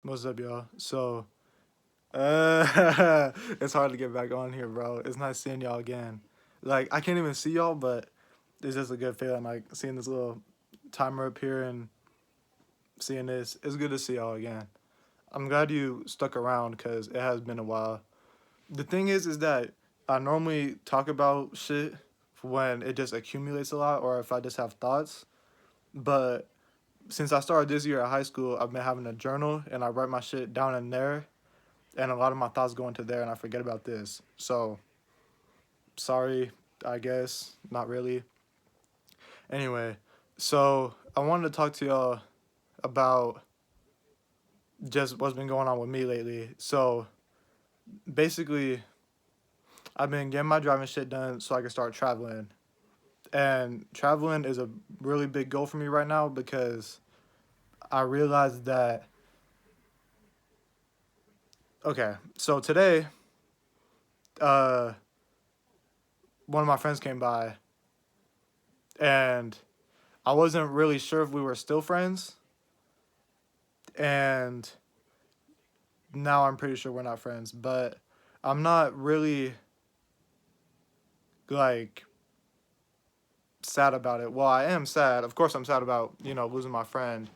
What's up, y'all? It's hard to get back on here, bro. It's nice seeing y'all again. Like, I can't even see y'all, but it's just a good feeling, like, seeing this little timer up here and seeing this. It's good to see y'all again. I'm glad you stuck around, because it has been a while. The thing is that I normally talk about shit when it just accumulates a lot, or if I just have thoughts, but since I started this year at high school, I've been having a journal, and I write my shit down in there, and a lot of my thoughts go into there and I forget about this. So, sorry, I guess. Not really. Anyway, so I wanted to talk to y'all about just what's been going on with me lately. So, basically, I've been getting my driving shit done so I can start traveling. And traveling is a really big goal for me right now because I realized that, okay, so today, uh, one of my friends came by and I wasn't really sure if we were still friends, and now I'm pretty sure we're not friends, but I'm not really like sad about it. Well, I am sad. Of course I'm sad about, losing my friend.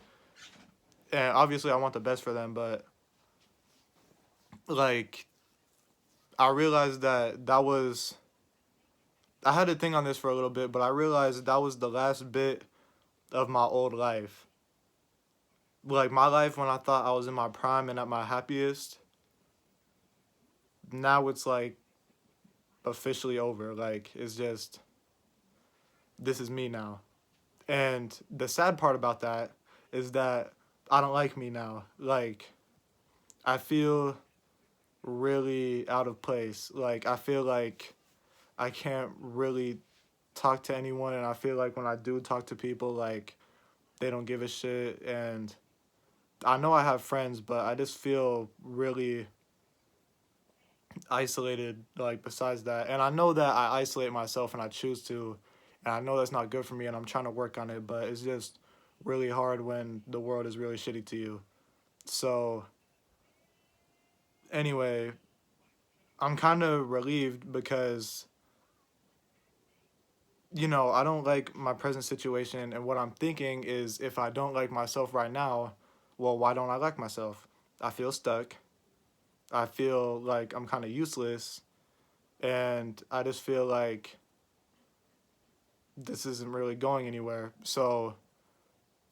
And obviously I want the best for them, but like I realized that I had to think on this for a little bit, but I realized that was the last bit of my old life. Like my life when I thought I was in my prime and at my happiest, now it's like officially over. Like it's just this is me now. And the sad part about that is that I don't like me now. Like, I feel really out of place. Like, I feel like I can't really talk to anyone. And I feel like when I do talk to people, like, they don't give a shit. And I know I have friends, but I just feel really isolated, like, besides that. And I know that I isolate myself and I choose to. And I know that's not good for me and I'm trying to work on it, but it's just really hard when the world is really shitty to you. So, anyway, I'm kind of relieved because, I don't like my present situation. And what I'm thinking is if I don't like myself right now, well, why don't I like myself? I feel stuck. I feel like I'm kind of useless. And I just feel like this isn't really going anywhere. So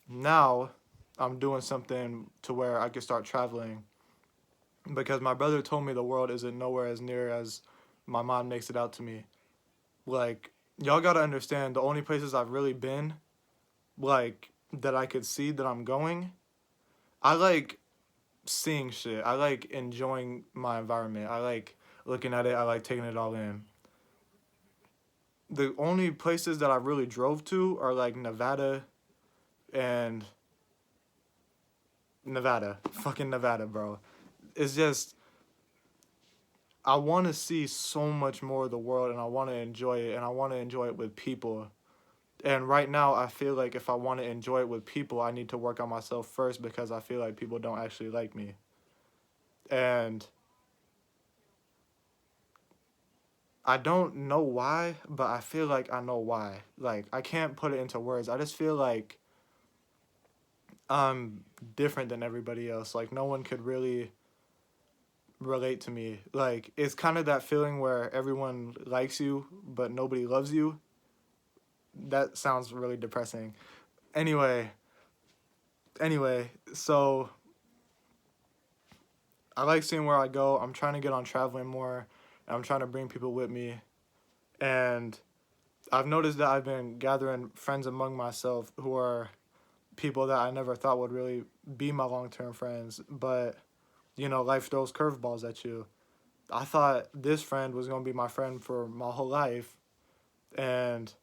now I'm doing something to where I can start traveling because my brother told me the world isn't nowhere as near as my mom makes it out to me. Like, y'all gotta understand, the only places I've really been, like, that I could see that I'm going, I like seeing shit. I like enjoying my environment. I like looking at it. I like taking it all in. The only places that I really drove to are like Nevada and Nevada. Fucking Nevada, bro. It's just, I want to see so much more of the world and I want to enjoy it and I want to enjoy it with people. And right now, I feel like if I want to enjoy it with people, I need to work on myself first because I feel like people don't actually like me. And I don't know why, but I feel like I know why. Like, I can't put it into words. I just feel like I'm different than everybody else. Like, no one could really relate to me. Like, it's kind of that feeling where everyone likes you, but nobody loves you. That sounds really depressing. Anyway, so I like seeing where I go. I'm trying to get on traveling more. And I'm trying to bring people with me. And I've noticed that I've been gathering friends among myself who are people that I never thought would really be my long term friends. But, life throws curveballs at you. I thought this friend was going to be my friend for my whole life. And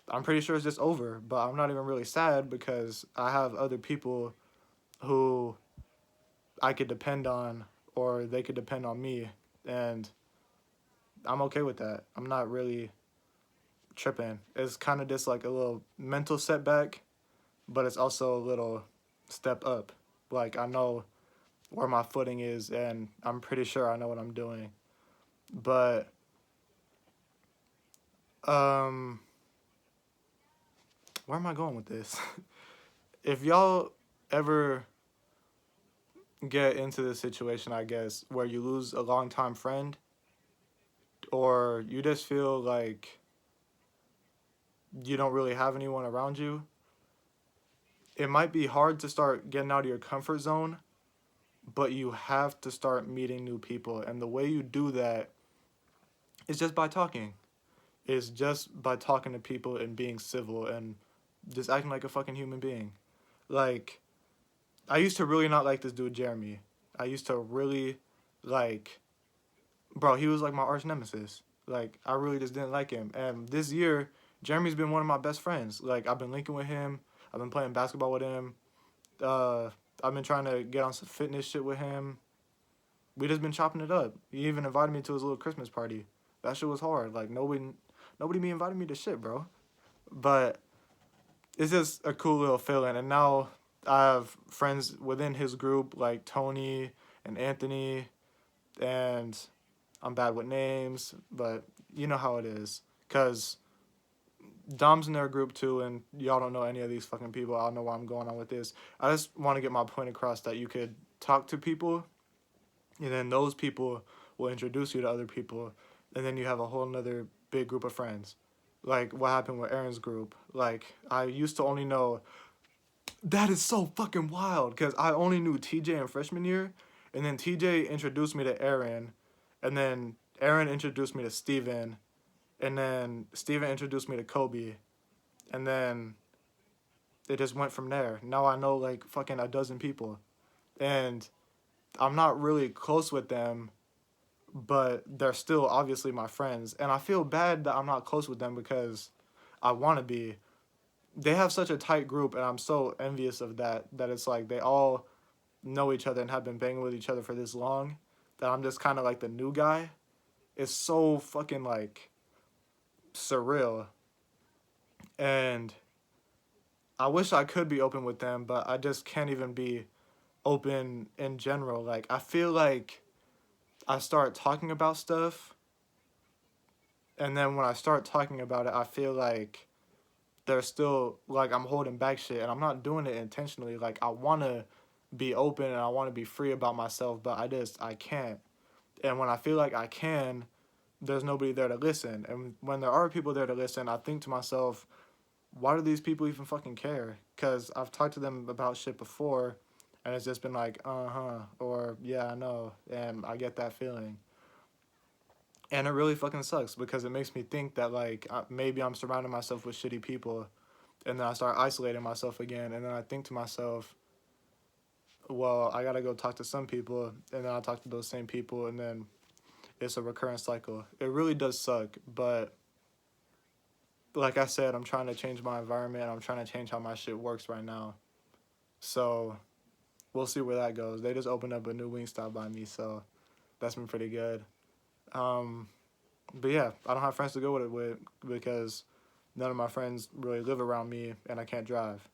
I'm pretty sure it's just over. But I'm not even really sad because I have other people who I could depend on or they could depend on me. And I'm okay with that. I'm not really tripping. It's kind of just like a little mental setback, but it's also a little step up. Like I know where my footing is, and I'm pretty sure I know what I'm doing. But um, where am I going with this? If y'all ever get into this situation, I guess, where you lose a longtime friend, or you just feel like you don't really have anyone around you, it might be hard to start getting out of your comfort zone, but you have to start meeting new people. And the way you do that is just by talking. Is just by talking to people and being civil and just acting like a fucking human being. Like, I used to really not like this dude, Jeremy. I used to really, like, bro, he was like my arch nemesis. Like, I really just didn't like him. And this year, Jeremy's been one of my best friends. Like, I've been linking with him. I've been playing basketball with him. Uh, I've been trying to get on some fitness shit with him. We just been chopping it up. He even invited me to his little Christmas party. That shit was hard. Like, nobody be inviting me to shit, bro. But it's just a cool little feeling. And now I have friends within his group like Tony and Anthony, and I'm bad with names, but you know how it is. Cause Dom's in their group too, and y'all don't know any of these fucking people. I don't know why I'm going on with this. I just want to get my point across that you could talk to people, and then those people will introduce you to other people, and then you have a whole nother big group of friends. Like what happened with Aaron's group. Like I used to only know. That is so fucking wild because I only knew TJ in freshman year, and then TJ introduced me to Aaron, and then Aaron introduced me to Steven, and then Steven introduced me to Kobe, and then it just went from there. Now I know like fucking a dozen people, and I'm not really close with them, but they're still obviously my friends, and I feel bad that I'm not close with them because I want to be. They have such a tight group, and I'm so envious of that. That it's like they all know each other and have been banging with each other for this long that I'm just kind of like the new guy. It's so fucking like surreal. And I wish I could be open with them, but I just can't even be open in general. Like, I feel like I start talking about stuff, and then when I start talking about it, I feel like there's still, like, I'm holding back shit, and I'm not doing it intentionally. Like, I want to be open and I want to be free about myself, but I can't. And when I feel like I can, there's nobody there to listen. And when there are people there to listen, I think to myself, why do these people even fucking care? Because I've talked to them about shit before, and it's just been like, uh-huh, or yeah, I know, and I get that feeling. And it really fucking sucks because it makes me think that, like, maybe I'm surrounding myself with shitty people, and then I start isolating myself again, and then I think to myself, well, I gotta go talk to some people, and then I talk to those same people, and then it's a recurrent cycle. It really does suck, but like I said, I'm trying to change my environment. I'm trying to change how my shit works right now. So we'll see where that goes. They just opened up a new Wingstop by me, so that's been pretty good. Um, but yeah, I don't have friends to go with it with because none of my friends really live around me and I can't drive.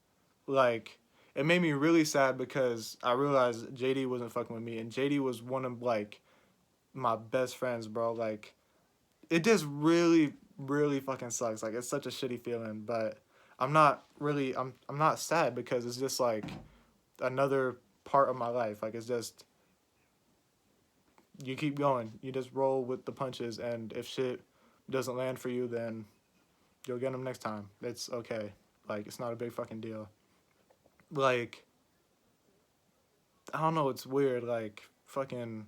Like, it made me really sad because I realized JD wasn't fucking with me, and JD was one of like my best friends, bro. Like, it just really fucking sucks. Like, it's such a shitty feeling, but I'm not sad because it's just like another part of my life. Like, it's just you keep going. You just roll with the punches, and if shit doesn't land for you, then you'll get them next time. It's okay. Like, it's not a big fucking deal. Like, I don't know, it's weird. Like, fucking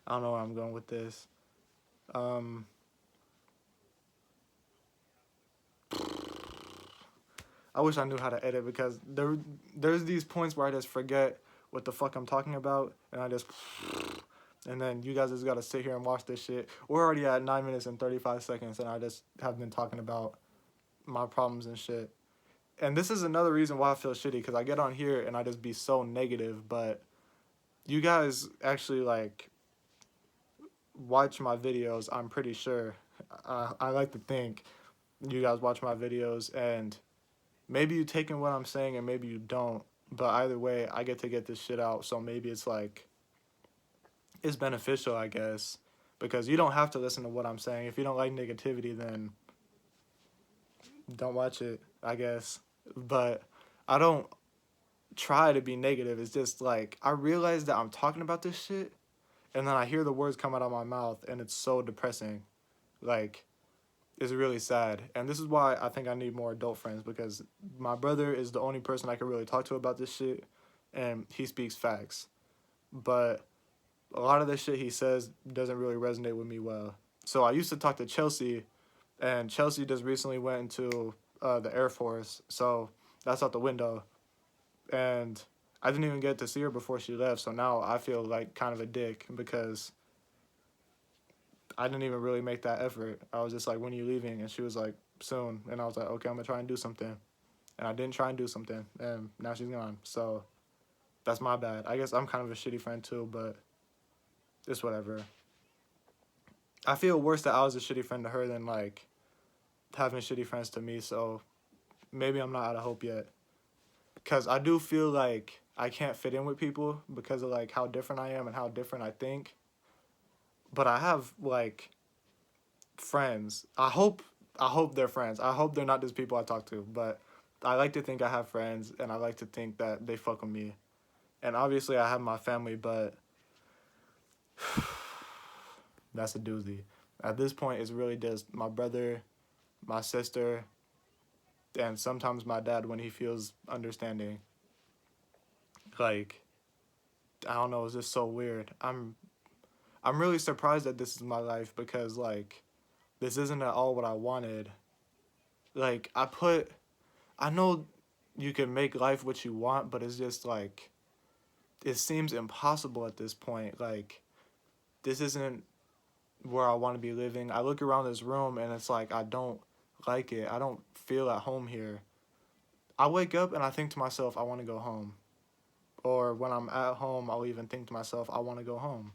I don't know where I'm going with this. Um I wish I knew how to edit because there's these points where I just forget what the fuck I'm talking about, and I just and then you guys just gotta sit here and watch this shit. We're already at 9 minutes and 35 seconds, and I just have been talking about my problems and shit. And this is another reason why I feel shitty because I get on here and I just be so negative, but you guys actually like watch my videos. I'm pretty sure. I like to think you guys watch my videos and maybe you take in what I'm saying and maybe you don't, But either way, I get this shit out, so maybe it's like it's beneficial, I guess, because you don't have to listen to what I'm saying. If you don't like negativity, then don't watch it, I guess. But I don't try to be negative. It's just like I realize that I'm talking about this shit, and then I hear the words come out of my mouth, and it's so depressing. Like, it's really sad. And this is why I think I need more adult friends, because my brother is the only person I can really talk to about this shit, and he speaks facts. But a lot of the shit he says doesn't really resonate with me well. So I used to talk to Chelsea, and Chelsea just recently went into the Air Force, so that's out the window. And I didn't even get to see her before she left, so now I feel like kind of a dick because I didn't even really make that effort. I was just like, when are you leaving? And she was like, soon. And I was like, okay, I'm gonna try and do something. And I didn't try and do something, and now she's gone. So that's my bad. I guess I'm kind of a shitty friend too, but it's whatever. I feel worse that I was a shitty friend to her than like having shitty friends to me, so maybe I'm not out of hope yet. Cause I do feel like I can't fit in with people because of like how different I am and how different I think. But I have like friends. I hope they're friends. I hope they're not just people I talk to, but I like to think I have friends and I like to think that they fuck with me. And obviously I have my family, but that's a doozy. At this point it's really just my brother, my sister, and sometimes my dad when he feels understanding. Like, I don't know, it's just so weird. I'm really surprised that this is my life because like this isn't at all what I wanted. Like I know you can make life what you want, but it's just like it seems impossible at this point. Like this isn't where I want to be living. I look around this room and it's like I don't like it. I don't feel at home here. I wake up and I think to myself, I want to go home. Or when I'm at home, I'll even think to myself, I want to go home.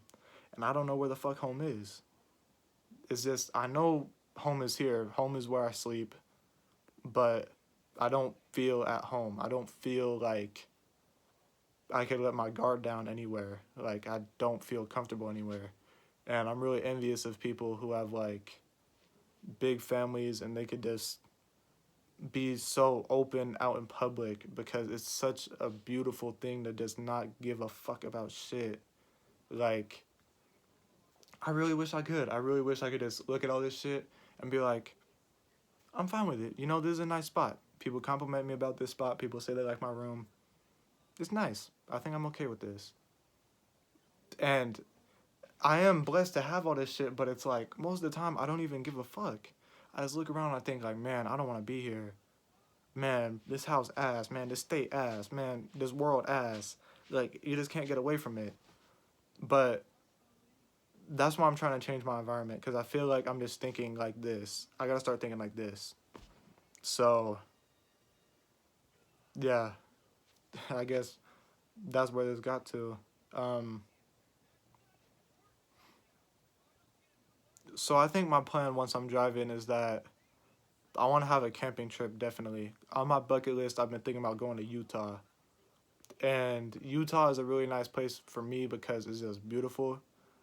And I don't know where the fuck home is. It's just, I know home is here. Home is where I sleep. But I don't feel at home. I don't feel like I could let my guard down anywhere. Like, I don't feel comfortable anywhere. And I'm really envious of people who have, like, big families and they could just be so open out in public because it's such a beautiful thing to just not give a fuck about shit. Like, I really wish I could. I really wish I could just look at all this shit and be like, I'm fine with it. You know, this is a nice spot. People compliment me about this spot. People say they like my room. It's nice. I think I'm okay with this. And I am blessed to have all this shit, but it's like, most of the time, I don't even give a fuck. I just look around and I think, like, man, I don't want to be here. Man, this house ass. Man, this state ass. Man, this world ass. Like, you just can't get away from it. But that's why I'm trying to change my environment, because I feel like I'm just thinking like this. I gotta start thinking like this. So, yeah, I guess that's where this got to. Um, so I think my plan once I'm driving is that I want to have a camping trip, definitely. On my bucket list, I've been thinking about going to Utah. And Utah is a really nice place for me because it's just beautiful.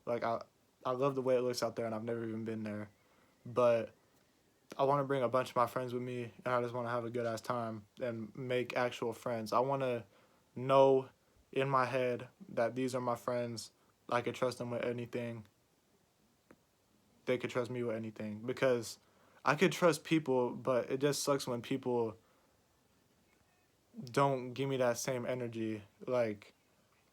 Like, I love the way it looks out there, and I've never even been there. But I want to bring a bunch of my friends with me, and I just want to have a good ass time and make actual friends. I want to know in my head that these are my friends. I could trust them with anything. They could trust me with anything, because I could trust people, but it just sucks when people don't give me that same energy. Like,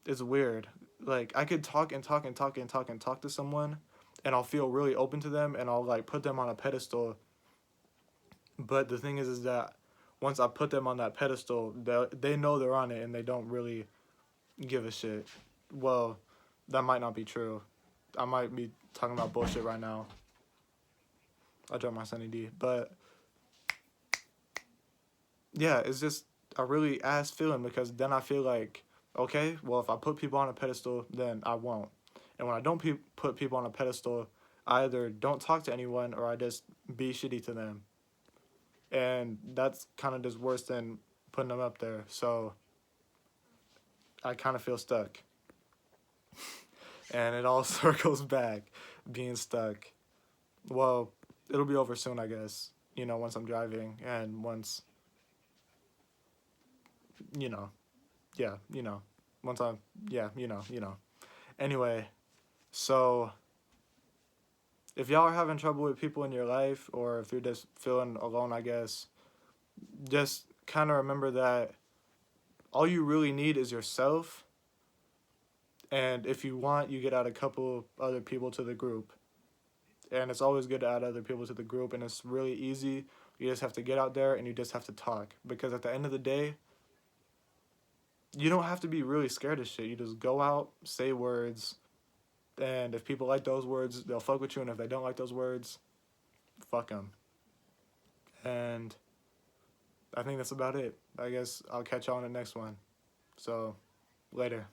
it's weird. Like, I could talk and talk and talk and talk and talk to someone, and I'll feel really open to them, and I'll like put them on a pedestal. But the thing is that once I put them on that pedestal, they know they're on it, and they don't really give a shit. Well, that might not be true. I might be talking about bullshit right now. I dropped my Sunny D. But yeah, it's just a really ass feeling, because then I feel like, okay, well, if I put people on a pedestal, then I won't. And when I don't put people on a pedestal, I either don't talk to anyone or I just be shitty to them. And that's kind of just worse than putting them up there. So I kind of feel stuck. And it all circles back, being stuck. Well, it'll be over soon, I guess. You know, once I'm driving and once, you know, yeah, once I'm, yeah, Anyway, so if y'all are having trouble with people in your life, or if you're just feeling alone, I guess, just kind of remember that all you really need is yourself. And if you want, you get add a couple other people to the group. And it's always good to add other people to the group, and it's really easy. You just have to get out there and you just have to talk. Because at the end of the day, you don't have to be really scared of shit. You just go out, say words, and if people like those words, they'll fuck with you, and if they don't like those words, fuck them. And I think that's about it. I guess I'll catch y'all on the next one. So, later.